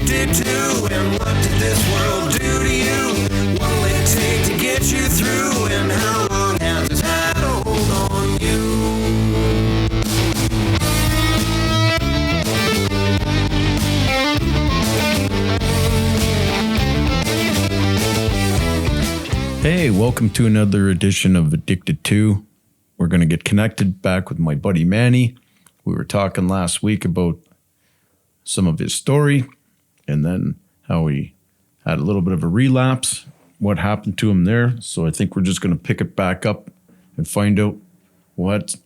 addicted to? And what did this world do to you? What will it take to get you through? And how long has this had a hold on you? Hey, welcome to another edition of Addicted2. We're going to get connected back with my buddy Manny. We were talking last week about some of his story and then how he had a little bit of a relapse, what happened to him there. So I think we're just going to pick it back up and find out what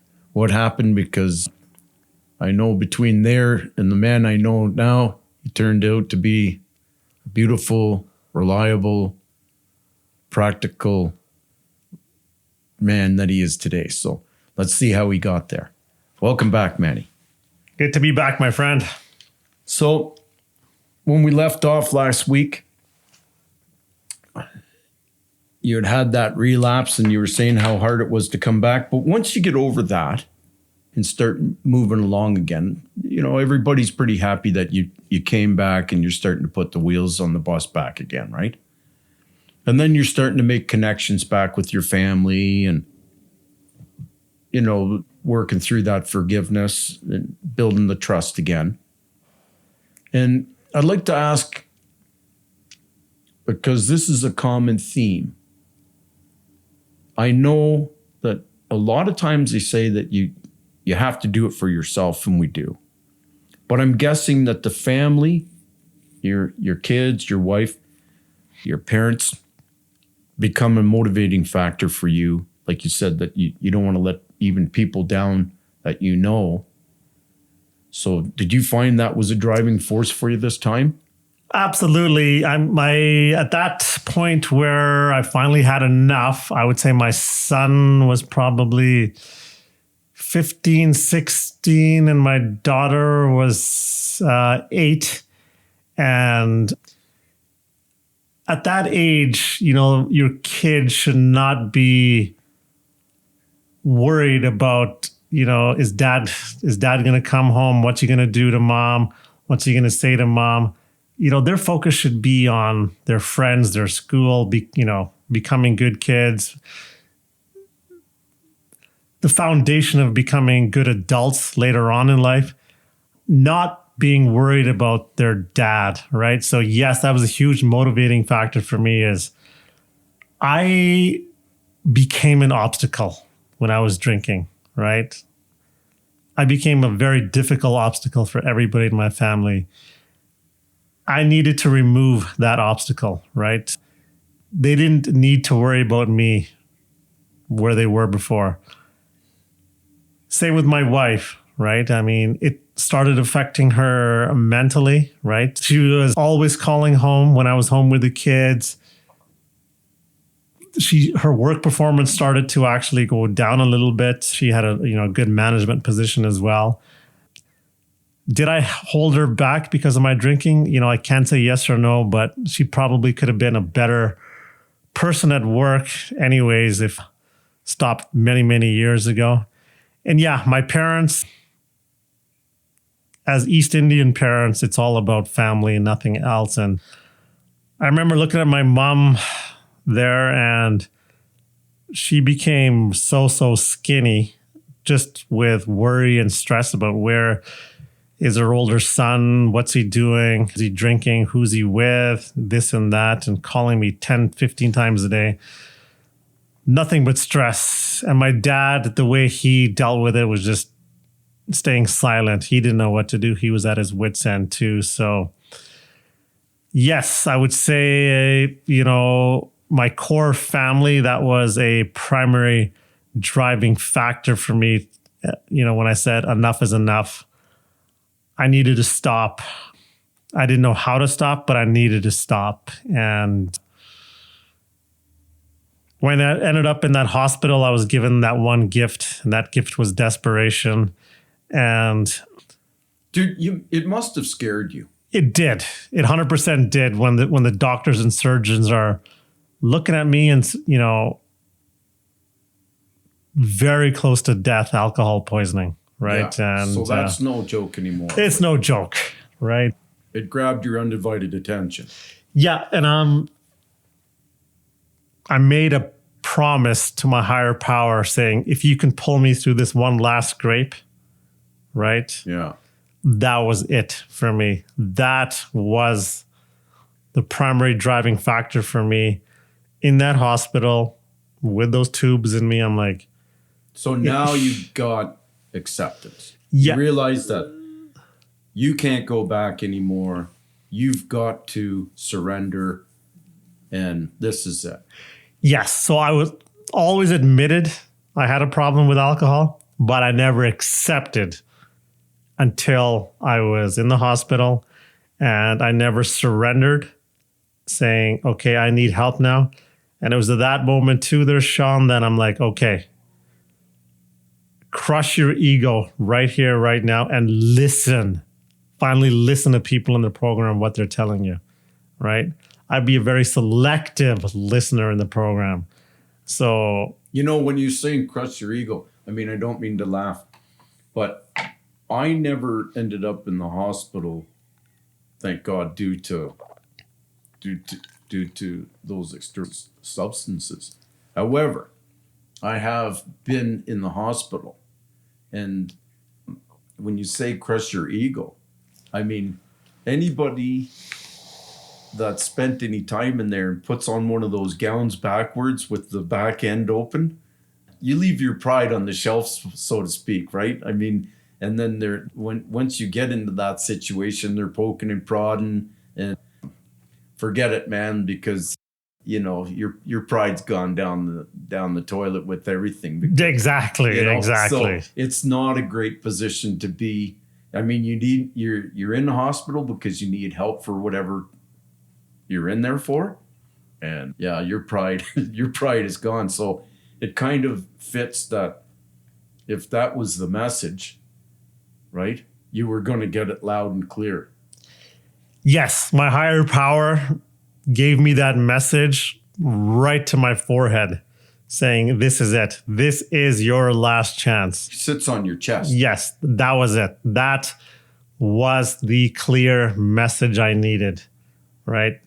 happened, because I know between there and the man I know now, he turned out to be a beautiful, reliable, practical man that he is today. So let's see how he got there. Welcome back, Manny. Good to be back, my friend. So when we left off last week, you had that relapse and you were saying how hard it was to come back. But once you get over that and start moving along again, you know, everybody's pretty happy that you came back and you're starting to put the wheels on the bus back again, right? And then you're starting to make connections back with your family and, you know, working through that forgiveness and building the trust again. And I'd like to ask, because this is a common theme. I know that a lot of times they say that you have to do it for yourself, and we do. But I'm guessing that the family, your kids, your wife, your parents, become a motivating factor for you. Like you said, that you don't want to let even people down that you know. So did you find that was a driving force for you this time? Absolutely. At that point where I finally had enough, I would say my son was probably 15, 16, and my daughter was 8. And at that age, you know, your kid should not be worried about, you know, is dad going to come home? What's he going to do to mom? What's he going to say to mom? You know, their focus should be on their friends, their school, becoming good kids. The foundation of becoming good adults later on in life, not being worried about their dad, right? So yes, that was a huge motivating factor for me. Is I became an obstacle when I was drinking, right? I became a very difficult obstacle for everybody in my family. I needed to remove that obstacle, right? They didn't need to worry about me where they were before. Same with my wife, right? I mean, it started affecting her mentally, right? She was always calling home when I was home with the kids. Her work performance started to actually go down a little bit. She had a good management position as well. Did I hold her back because of my drinking? You know, I can't say yes or no, but she probably could have been a better person at work anyways if stopped many, many years ago. And yeah, my parents, as East Indian parents, it's all about family and nothing else. And I remember looking at my mom there, and she became so skinny just with worry and stress about where is her older son, what's he doing, is he drinking, who's he with, this and that, and calling me 10, 15 times a day. Nothing but stress. And my dad, the way he dealt with it was just staying silent. He didn't know what to do. He was at his wit's end too. So yes, I would say, my core family, that was a primary driving factor for me. When I said enough is enough, I needed to stop. I didn't know how to stop, but I needed to stop. And when I ended up in that hospital, I was given that one gift, and that gift was desperation. And dude, it must have scared you. It did. It 100% did. When the doctors and surgeons are looking at me and, very close to death, alcohol poisoning, right? Yeah. And so that's no joke anymore. It's no joke, right? It grabbed your undivided attention. Yeah, and I made a promise to my higher power saying, if you can pull me through this one last scrape, right? Yeah. That was it for me. That was the primary driving factor for me in that hospital with those tubes in me. I'm like, So now you've got acceptance. Yeah. You realize that you can't go back anymore. You've got to surrender. And this is it. yes. So I was always admitted I had a problem with alcohol, but I never accepted until I was in the hospital, and I never surrendered saying, okay, I need help now. And it was at that moment too there, Sean, that I'm like, okay, crush your ego right here, right now, and listen. Finally listen to people in the program, what they're telling you, right? I'd be a very selective listener in the program. So, You know, when you say crush your ego, I mean, I don't mean to laugh, but I never ended up in the hospital, thank God, due to those external substances. However, I have been in the hospital, and when you say crush your ego, I mean, anybody that spent any time in there and puts on one of those gowns backwards with the back end open, you leave your pride on the shelf, so to speak, right? I mean, and then once you get into that situation, they're poking and prodding, and forget it, man, because you know your pride's gone down the toilet with everything. Because, exactly. So it's not a great position to be. I mean, you're in the hospital because you need help for whatever you're in there for, and yeah, your pride is gone. So it kind of fits that if that was the message, right, you were going to get it loud and clear. Yes, my higher power gave me that message right to my forehead saying, this is it. This is your last chance. It sits on your chest. Yes, that was it. That was the clear message I needed, right?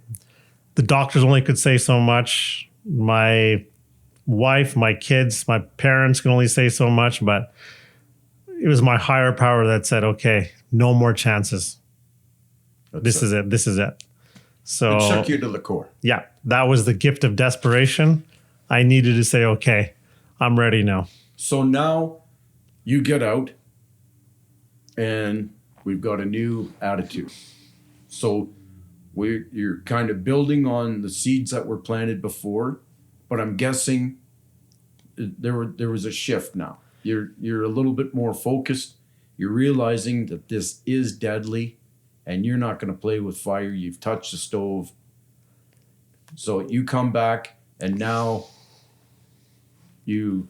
The doctors only could say so much. My wife, my kids, my parents can only say so much, but it was my higher power that said, okay, no more chances. This is it. So it shook you to the core. Yeah, that was the gift of desperation. I needed to say, okay, I'm ready now. So now you get out and we've got a new attitude. So you're kind of building on the seeds that were planted before, but I'm guessing there was a shift now. You're a little bit more focused. You're realizing that this is deadly and you're not going to play with fire. You've touched the stove. So you come back and now you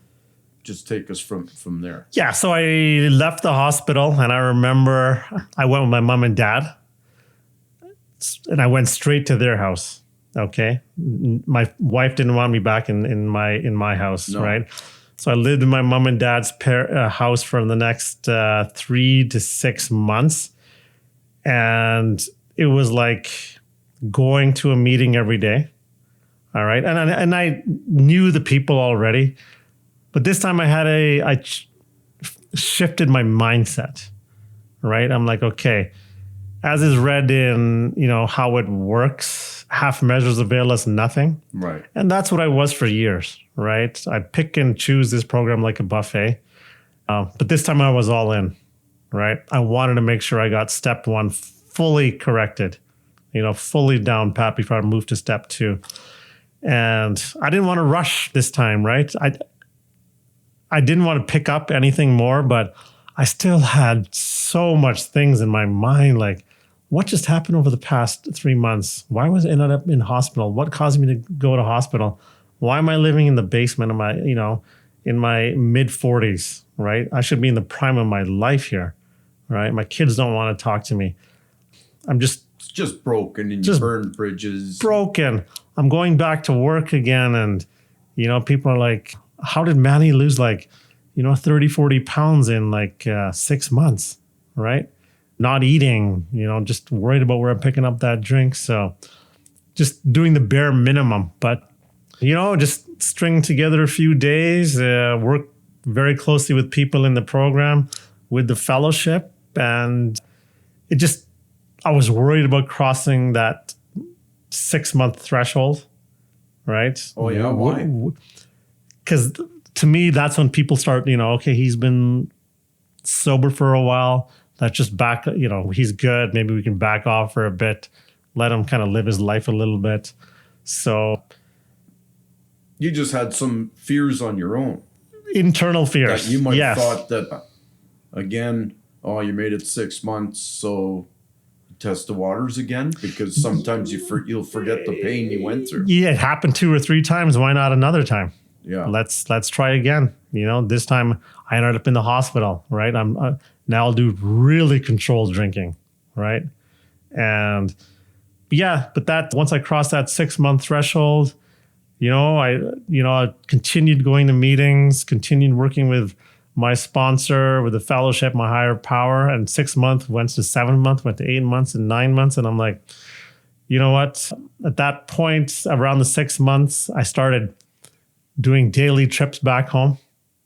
just take us from there. Yeah, so I left the hospital and I remember I went with my mom and dad and I went straight to their house. Okay. My wife didn't want me back in my house, No. right? So I lived in my mom and dad's house for the next 3 to 6 months. And it was like going to a meeting every day. All right. And I knew the people already, but this time I shifted my mindset, right? I'm like, okay, as is read in, how it works, half measures avail us nothing. Right. And that's what I was for years, right? I pick and choose this program like a buffet. But this time I was all in, right? I wanted to make sure I got step 1 fully corrected, fully down pat before I moved to step 2. And I didn't want to rush this time, right? I didn't want to pick up anything more, but I still had so much things in my mind, like what just happened over the past 3 months? Why was I ended up in hospital? What caused me to go to hospital? Why am I living in the basement of my, in my mid 40s, right? I should be in the prime of my life here, right? My kids don't want to talk to me. I'm just broken and Just you burned bridges. broken. I'm going back to work again. And, people are like, how did Manny lose 30, 40 pounds in 6 months, right? not eating, just worried about where I'm picking up that drink. So just doing the bare minimum, but just string together a few days, work very closely with people in the program, with the fellowship. And I was worried about crossing that 6-month threshold, right? Oh, yeah. Why? Because to me, that's when people start, okay, he's been sober for a while. Let's just back, he's good. Maybe we can back off for a bit, let him kind of live his life a little bit. So You just had some fears on your own. internal fears. That you might have yes. thought that, again, you made it 6 months, so test the waters again, because sometimes you'll forget the pain you went through. Yeah, it happened 2 or 3 times. Why not another time? Yeah. Let's try again. This time I ended up in the hospital, right? Now I'll do really controlled drinking, right? And but that once I crossed that 6-month threshold, I continued going to meetings, continued working with my sponsor, with the fellowship, my higher power, and 6 months went to 7 months, went to 8 months and 9 months. And I'm like, you know what? At that point, around the 6 months, I started doing daily trips back home,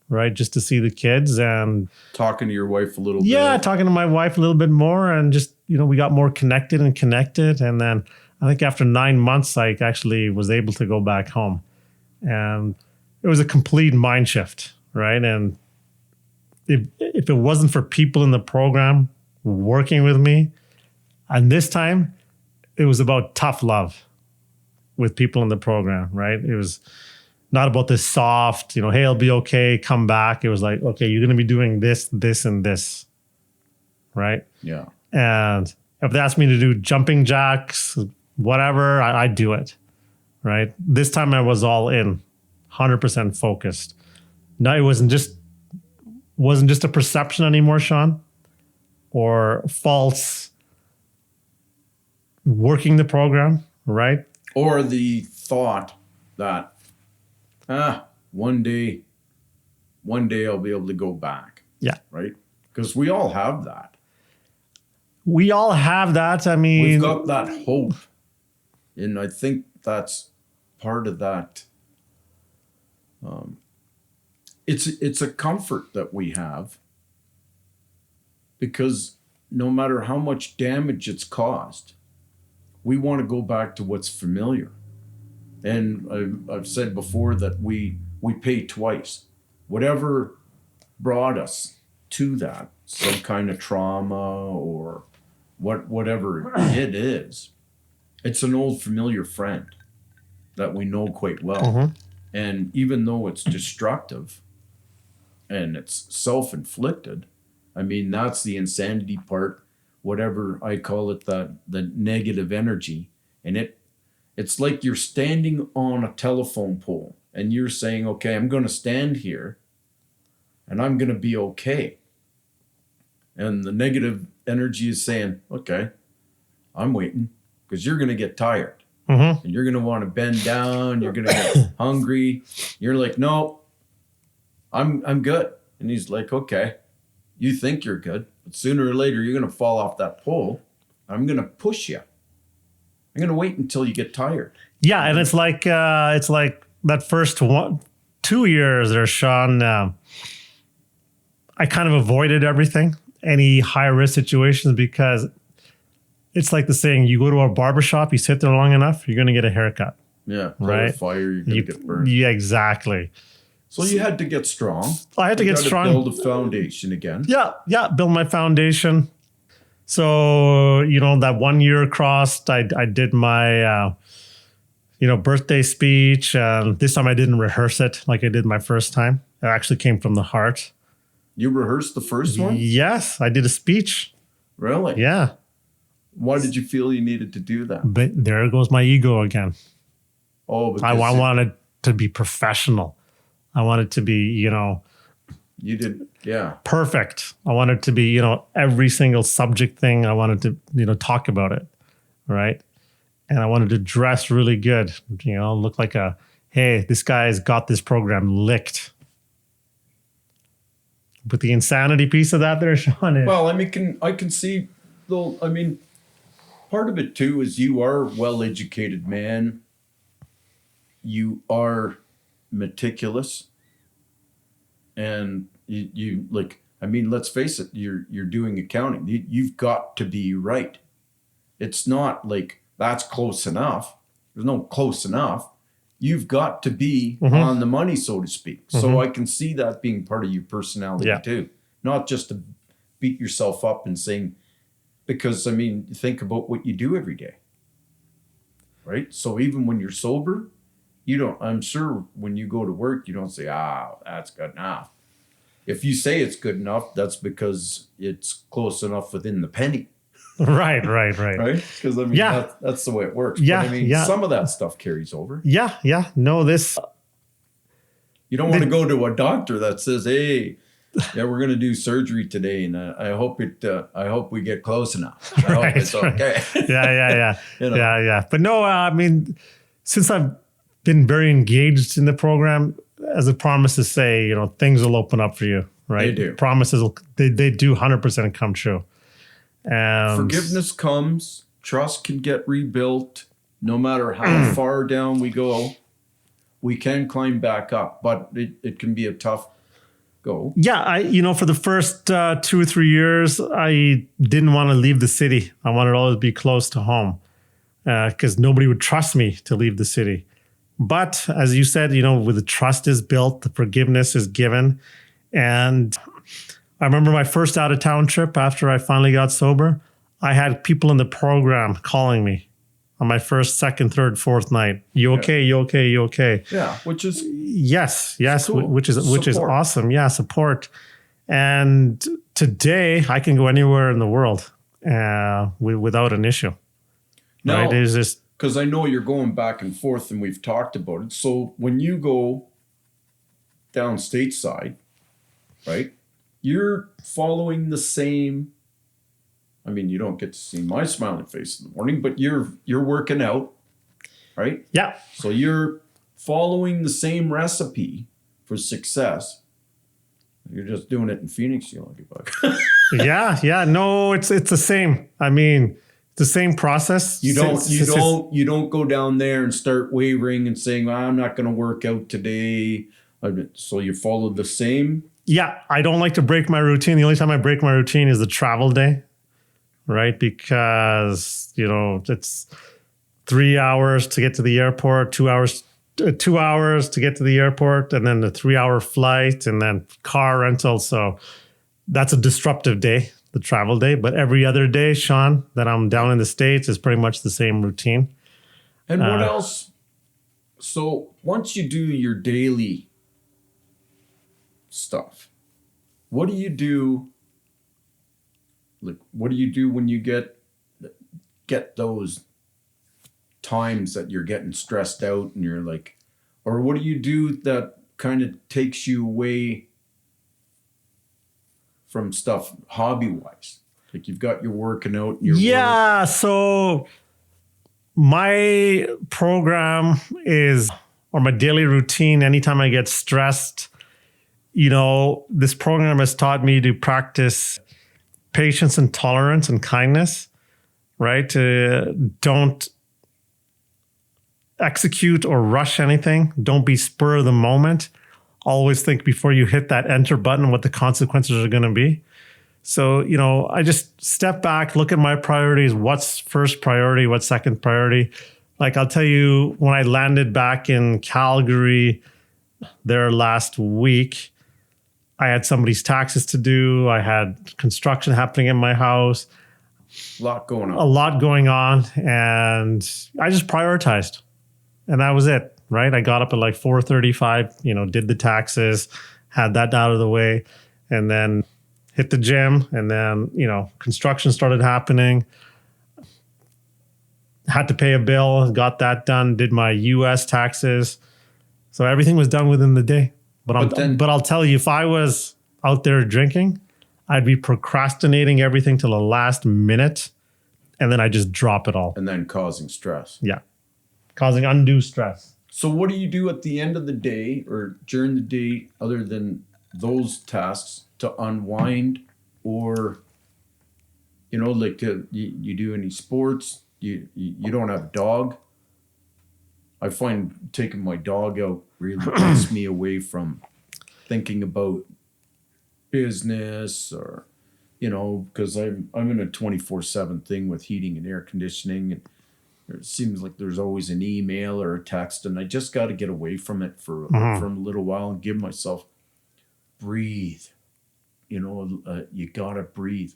right? Just to see the kids and Talking to your wife a little bit. yeah, talking to my wife a little bit more, and just, we got more connected. And then I think after 9 months, I actually was able to go back home. And it was a complete mind shift, right? And if it wasn't for people in the program working with me, and this time it was about tough love with people in the program, right? It was not about this soft, hey, it'll be okay, come back. It was like, okay, you're going to be doing this, this, and this, right? Yeah. And if they asked me to do jumping jacks, whatever, I'd do it, right? This time I was all in, 100% focused. No, it wasn't just a perception anymore, Sean, or false working the program, right? Or the thought that, one day I'll be able to go back. Yeah. Right? Because we all have that. We all have that. I mean, We've got that hope. And I think that's part of that. It's a comfort that we have, because no matter how much damage it's caused, we want to go back to what's familiar. And I've said before that we pay twice. Whatever brought us to that, some kind of trauma or whatever it is, it's an old familiar friend that we know quite well. Mm-hmm. And even though it's destructive and it's self-inflicted, I mean, that's the insanity part, whatever I call it, the negative energy. And it's like you're standing on a telephone pole and you're saying, okay, I'm going to stand here and I'm going to be okay. And the negative energy is saying, okay, I'm waiting, because you're going to get tired. Mm-hmm. And you're going to want to bend down. You're going to get hungry. You're like, no, I'm good. And he's like, okay, you think you're good, but sooner or later, you're going to fall off that pole. I'm going to push you. I'm going to wait until you get tired. Yeah. And it's like that first 2 years there, Sean, I kind of avoided everything, any high risk situations, because it's like the saying, you go to a barbershop, you sit there long enough, you're going to get a haircut. Yeah. Right. Fire, you're going to get burned. Yeah, exactly. So you had to get strong. I had to get strong. Build a foundation again. Yeah. Build my foundation. So, that 1 year crossed, I did my, birthday speech. This time I didn't rehearse it like I did my first time. It actually came from the heart. You rehearsed the first one? Yes, I did a speech. Really? Yeah. Why did you feel you needed to do that? But there goes my ego again. Oh, because I wanted to be professional. I wanted to be, you did, yeah. perfect. I wanted to be, every single subject thing. I wanted to, talk about it, right? And I wanted to dress really good, look like hey, this guy's got this program licked. But the insanity piece of that there, Sean, is... Well, I mean, I can see though, I mean, part of it too is you are a well-educated man. You are meticulous, and you like. I mean, let's face it. You're doing accounting. You've got to be right. It's not like that's close enough. There's no close enough. You've got to be on the money, so to speak. So I can see that being part of your personality too. Not just to beat yourself up and saying, because I mean, think about what you do every day, right? So even when you're sober, you don't, I'm sure when you go to work, you don't say, that's good enough. If you say it's good enough, that's because it's close enough within the penny. Right. Right? Because I mean, that's the way it works. Yeah, but I mean, some of that stuff carries over. Yeah. No, this. You don't want to go to a doctor that says, "Hey, we're going to do surgery today, and I hope we get close enough. I hope it's okay." Yeah. You know? Yeah. But no, I mean, since I've been very engaged in the program, as the promises say, things will open up for you, right? They do. Promises, they do 100% come true. And forgiveness comes, trust can get rebuilt. No matter how far down we go, we can climb back up, but it can be a tough go. Yeah, for the first 2 or 3 years, I didn't want to leave the city. I wanted to always be close to home because nobody would trust me to leave the city. But as you said, with the trust is built, the forgiveness is given. And I remember my first out of town trip after I finally got sober. I had people in the program calling me on my first, second, third, fourth night. You okay? You okay? You okay? Yeah, which is yes, cool. which is awesome. Yeah, support. And today I can go anywhere in the world without an issue. No, right? It's just because I know you're going back and forth, and we've talked about it. So when you go down stateside, right? You're following the same. I mean, you don't get to see my smiling face in the morning, but you're working out, right? Yeah. So you're following the same recipe for success. You're just doing it in Phoenix, you lucky bug. Yeah. No, it's the same. I mean, the same process. You don't go down there and start wavering and saying, I'm not going to work out today. So you follow the same. Yeah, I don't like to break my routine. The only time I break my routine is the travel day, right? Because, it's 3 hours to get to the airport, 2 hours to get to the airport, and then the 3-hour flight, and then car rental. So that's a disruptive day, the travel day. But every other day, Sean, that I'm down in the States is pretty much the same routine. And what else? So once you do your daily stuff, what do you do? Like, what do you do when you get those times that you're getting stressed out and you're like, or what do you do that kind of takes you away from stuff hobby wise? Like you've got your working out and your work. So my program or my daily routine, anytime I get stressed, this program has taught me to practice patience and tolerance and kindness, right? Don't execute or rush anything. Don't be spur of the moment. Always think before you hit that enter button what the consequences are going to be. So, I just step back, look at my priorities. What's first priority? What's second priority? Like I'll tell you, when I landed back in Calgary there last week, I had somebody's taxes to do. I had construction happening in my house. A lot going on. And I just prioritized. And that was it, right? I got up at like 4:35, did the taxes, had that out of the way, and then hit the gym. And then, construction started happening. Had to pay a bill, got that done, did my US taxes. So everything was done within the day. But I'll tell you, if I was out there drinking, I'd be procrastinating everything till the last minute, and then I just drop it all. And then causing stress. Yeah. Causing undue stress. So what do you do at the end of the day or during the day other than those tasks to unwind or, You know, like you do any sports? You don't have a dog? I find taking my dog out really takes me away from thinking about business or, you know, because I'm in a 24/7 thing with heating and air conditioning, and it seems like there's always an email or a text, and I just got to get away from it for a little while and give myself breathe. You know, you gotta breathe.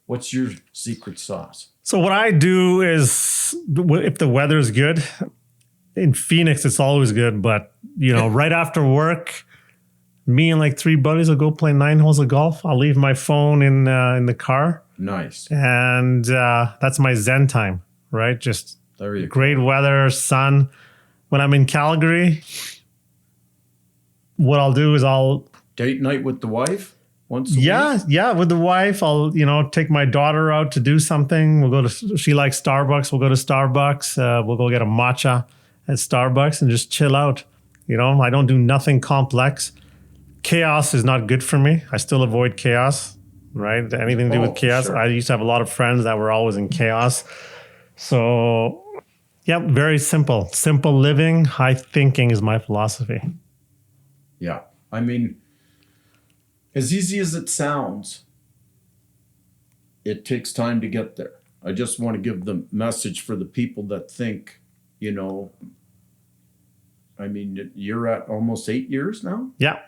What's your secret sauce? So what I do is, if the weather's good, in Phoenix, it's always good. But, you know, right after work, me and like 3 buddies will go play 9 holes of golf. I'll leave my phone in the car. Nice. And that's my Zen time, right? Just There you go. great weather, sun. When I'm in Calgary, what I'll do is Date night with the wife once a week? yeah, with the wife, I'll, you know, take my daughter out to do something. She likes Starbucks. We'll go to Starbucks. We'll go get a matcha at Starbucks and just chill out. You know, I don't do nothing complex. Chaos is not good for me. I still avoid chaos, right? Anything to do with chaos. Sure. I used to have a lot of friends that were always in chaos. So, yeah, very simple. Simple living, high thinking is my philosophy. Yeah. I mean, as easy as it sounds, it takes time to get there. I just want to give the message for the people that think, you know, I mean, you're at almost 8 years now? Yeah.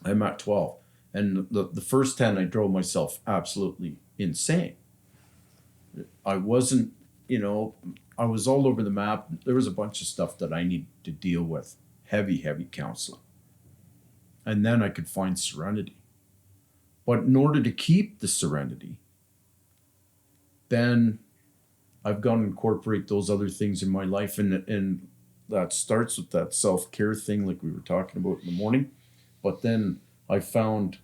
I'm at 12. And the first 10, I drove myself absolutely insane. I wasn't, you know, I was all over the map. There was a bunch of stuff that I needed to deal with. Heavy counseling. And then I could find serenity. But in order to keep the serenity, then I've got to incorporate those other things in my life. And that starts with that self-care thing like we were talking about in the morning. But then I found,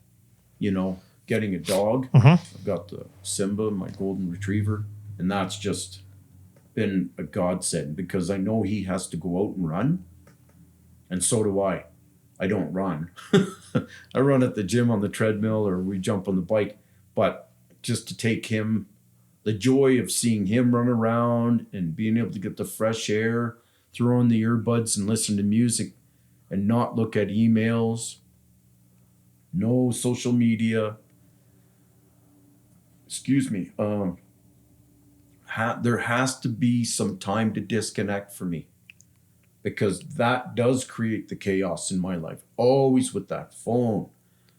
you know, getting a dog. I've got the Simba, my golden retriever. And that's just been a godsend because I know he has to go out and run. And so do I. I don't run. I run at the gym on the treadmill or we jump on the bike. But just to take him, the joy of seeing him run around and being able to get the fresh air, throw on the earbuds and listen to music and not look at emails, no social media. Excuse me. There has to be some time to disconnect for me. Because that does create the chaos in my life. Always with that phone.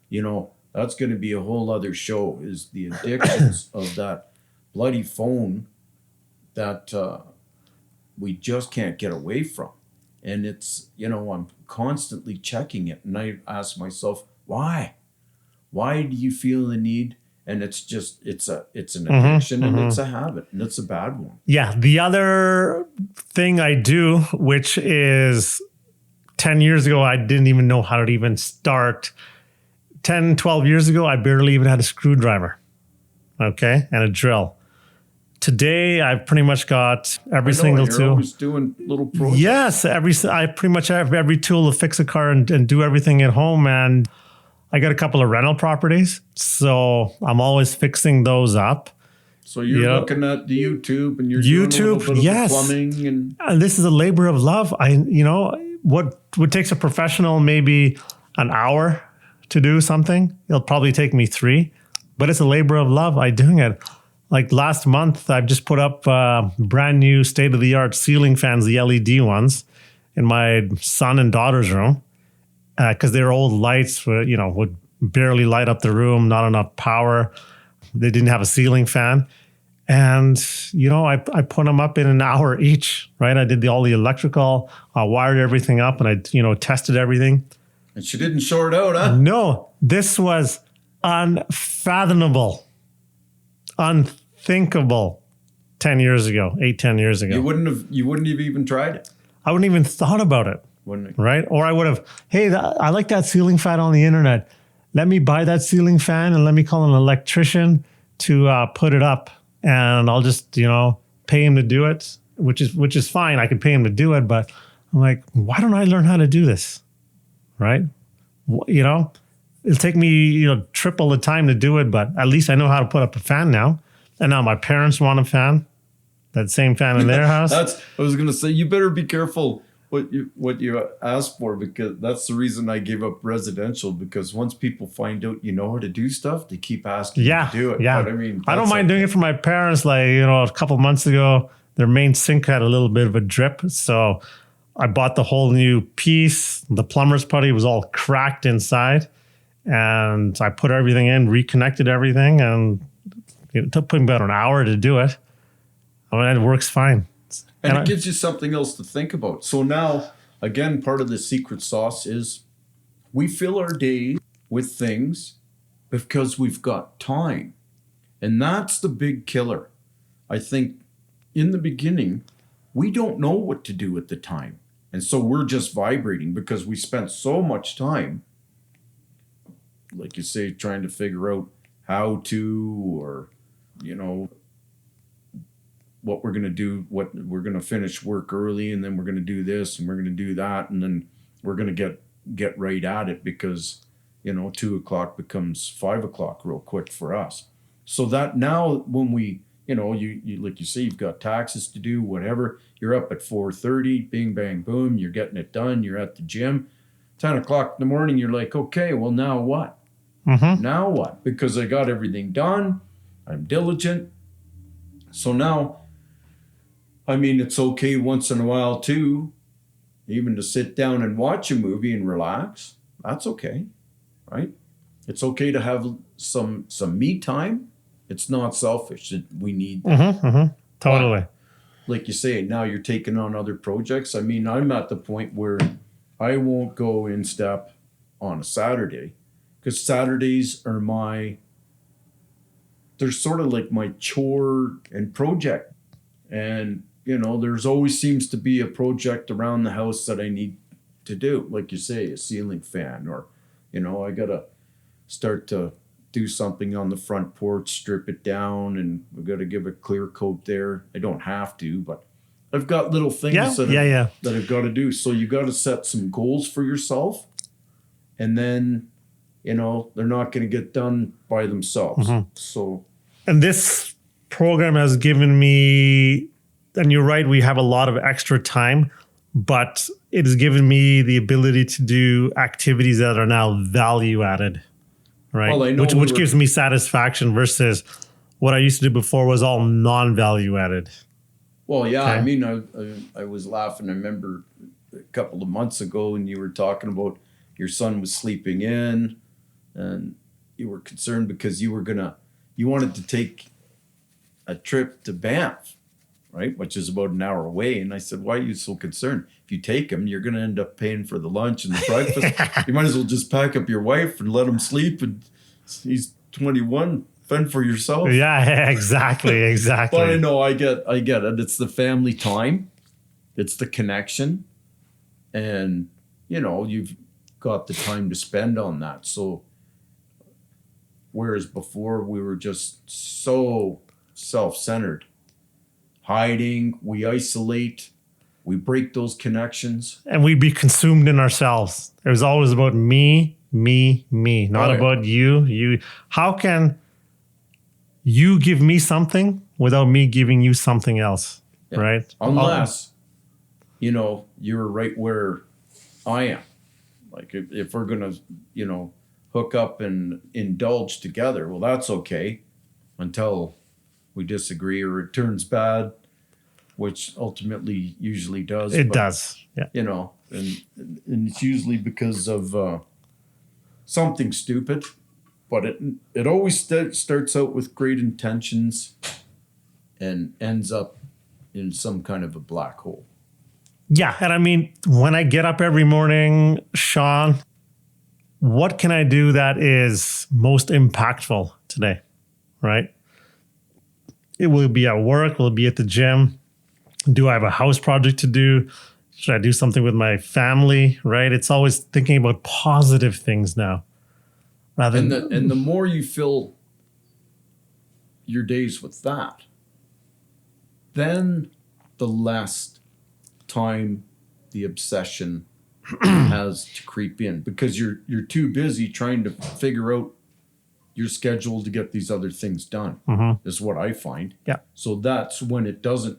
You know, that's going to be a whole other show, is the addictions of that bloody phone that we just can't get away from. And it's, you know, I'm constantly checking it. And I ask myself, why? Why do you feel the need? And it's just, it's an addiction and it's a habit and it's a bad one. Yeah. The other thing I do, which is 10 years ago, I didn't even know how to even start. 10, 12 years ago, I barely even had a screwdriver. Okay. And a drill. Today, I've pretty much got every single you're tool. Always doing little projects. Yes. I pretty much have every tool to fix a car and do everything at home. And I got a couple of rental properties, so I'm always fixing those up. So you're looking at the YouTube and you're doing a little bit of the plumbing and this is a labor of love. What takes a professional maybe an hour to do something, it'll probably take me 3, but it's a labor of love. I'm doing it. Like last month, I've just put up brand new state-of-the-art ceiling fans, the LED ones, in my son and daughter's room. Because their old lights would barely light up the room, not enough power. They didn't have a ceiling fan. And, you know, I put them up in an hour each, right? I did all the electrical, I wired everything up and I tested everything. And she didn't short out, huh? No, this was unfathomable, unthinkable 10 years ago, 10 years ago. You wouldn't have even tried it. I wouldn't even thought about it. Right? Or I would have, hey, I like that ceiling fan on the internet. Let me buy that ceiling fan and let me call an electrician to put it up. And I'll just, pay him to do it, which is fine. I could pay him to do it. But I'm like, why don't I learn how to do this? Right? It'll take me, triple the time to do it. But at least I know how to put up a fan now. And now my parents want a fan. That same fan in their house. I was gonna say, you better be careful what you ask for, because that's the reason I gave up residential, because once people find out you know how to do stuff, they keep asking you to do it. Yeah. But I mean, I don't that's mind doing it for my parents. Like, a couple months ago, their main sink had a little bit of a drip. So I bought the whole new piece. The plumber's putty was all cracked inside. And I put everything in, reconnected everything. And it took me about an hour to do it. I mean, it works fine. And it gives you something else to think about. So now, again, part of the secret sauce is we fill our day with things because we've got time. And that's the big killer. I think in the beginning, we don't know what to do at the time. And so we're just vibrating because we spent so much time, like you say, trying to figure out how to, or, what we're going to do, what we're going to finish work early, and then we're going to do this and we're going to do that. And then we're going to get right at it because, 2:00 becomes 5:00 real quick for us. So that now when we, you like you say, you've got taxes to do, whatever, you're up at 4:30, bing, bang, boom, you're getting it done. You're at the gym, 10:00 in the morning. You're like, okay, well, now what? Now what? Because I got everything done. I'm diligent. So now, I mean, it's okay once in a while too, even to sit down and watch a movie and relax. That's okay, right? It's okay to have some me time. It's not selfish. We need that. Totally. But, like you say, now you're taking on other projects. I mean, I'm at the point where I won't go in step on a Saturday, because Saturdays are they're sort of like my chore and project. And, there's always seems to be a project around the house that I need to do. Like you say, a ceiling fan, or, I got to start to do something on the front porch, strip it down, and we've got to give a clear coat there. I don't have to, but I've got little things that I've got to do. So you got to set some goals for yourself, and then, they're not going to get done by themselves. So, and this program has given me, and you're right, we have a lot of extra time, but it has given me the ability to do activities that are now value added, right? Well, I know which gives me satisfaction versus what I used to do before was all non-value added. Well, yeah, okay. I mean, I was laughing. I remember a couple of months ago when you were talking about your son was sleeping in, and you were concerned because you wanted to take a trip to Banff, right? Which is about an hour away. And I said, why are you so concerned? If you take him, you're going to end up paying for the lunch and the breakfast. You might as well just pack up your wife and let him sleep. And he's 21. Fend for yourself. Yeah, exactly. But I know, I get it. It's the family time. It's the connection. And, you've got the time to spend on that. So, whereas before we were just so self-centered, hiding, we isolate, we break those connections. And we'd be consumed in ourselves. It was always about me, not about you. How can you give me something without me giving you something else, right? Unless, you're right where I am. Like if we're going to, hook up and indulge together, well, that's okay until we disagree or it turns bad, which ultimately usually does. It does, yeah. And it's usually because of something stupid, but it always starts out with great intentions and ends up in some kind of a black hole. Yeah, and I mean, when I get up every morning, Sean, what can I do that is most impactful today, right? It will be at work, will be at the gym. Do I have a house project to do? Should I do something with my family, right? It's always thinking about positive things now. And the more you fill your days with that, then the less time the obsession has to creep in, because you're too busy trying to figure out you're scheduled to get these other things done. Is what I find. Yeah. So that's when it does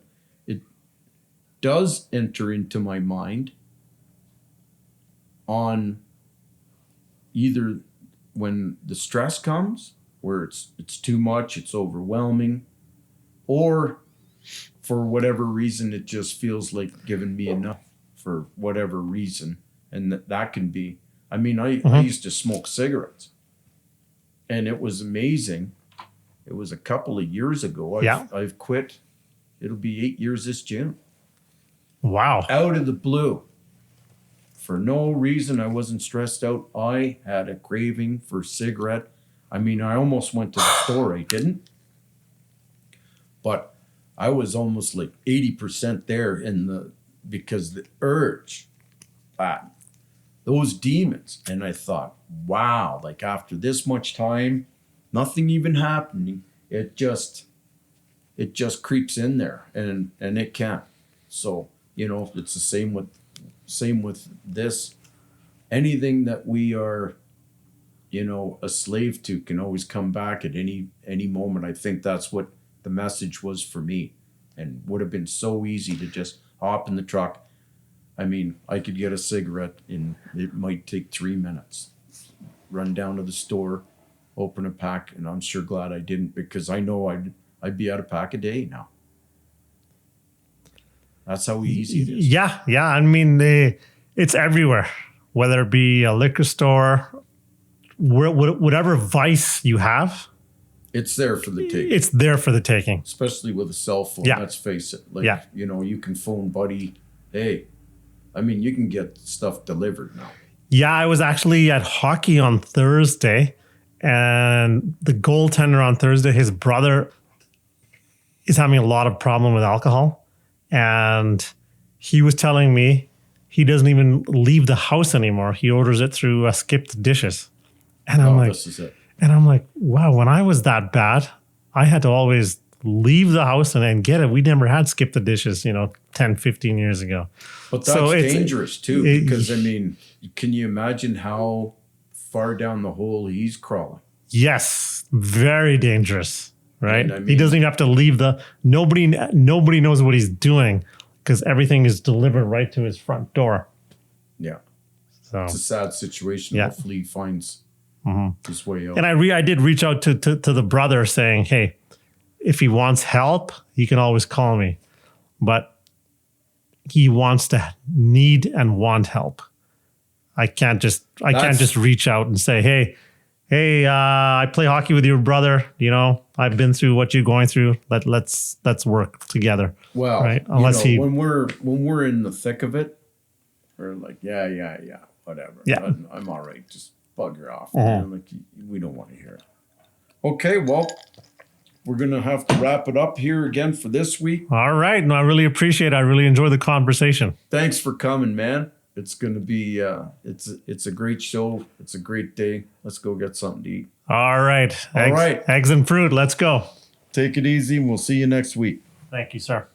enter into my mind on either when the stress comes, where it's too much, it's overwhelming, or for whatever reason it just feels like giving me enough for whatever reason. And that can be, I mean, I used to smoke cigarettes, and it was amazing. It was a couple of years ago. I've quit. It'll be 8 years this June. Wow. Out of the blue. For no reason. I wasn't stressed out. I had a craving for a cigarette. I mean, I almost went to the store. I didn't. But I was almost like 80% there because the urge, those demons. And I thought, wow, like after this much time, nothing even happening, it just creeps in there, and it can't. So, it's the same with this. Anything that we are, a slave to can always come back at any moment. I think that's what the message was for me, and would have been so easy to just hop in the truck. I mean, I could get a cigarette it might take 3 minutes. Run down to the store, open a pack, and I'm sure glad I didn't, because I know I'd be at a pack a day now. That's how easy it is. Yeah. I mean, it's everywhere, whether it be a liquor store, whatever vice you have. It's there for the taking. It's there for the taking. Especially with a cell phone, Yeah. let's face it. Like, Yeah. You can phone buddy, hey. I mean, you can get stuff delivered now. Yeah, I was actually at hockey on Thursday, and the goaltender on Thursday, his brother is having a lot of problem with alcohol. And he was telling me he doesn't even leave the house anymore. He orders it through Skipped Dishes. And I'm like, this is it. And I'm like, wow, when I was that bad, I had to always leave the house and get it. We never had Skip the Dishes, 10, 15 years ago. But that's dangerous too, because I mean, can you imagine how far down the hole he's crawling? Yes, very dangerous, right? And I mean, he doesn't even have to leave nobody knows what he's doing, because everything is delivered right to his front door. Yeah. So it's a sad situation. Yeah. Hopefully he finds his way out. And I did reach out to the brother saying, hey, if he wants help, he can always call me. But he wants to need and want help. I can't just reach out and say, hey, I play hockey with your brother. I've been through what you're going through. Let's work together. Well, right? when we're in the thick of it, we're like, yeah, whatever. Yeah. I'm all right. Just bugger off. Man. Like, we don't want to hear it. Okay, well, we're going to have to wrap it up here again for this week. All right. No, I really appreciate it. I really enjoyed the conversation. Thanks for coming, man. It's going to be, it's a great show. It's a great day. Let's go get something to eat. All right. Eggs and fruit. Let's go. Take it easy, and we'll see you next week. Thank you, sir.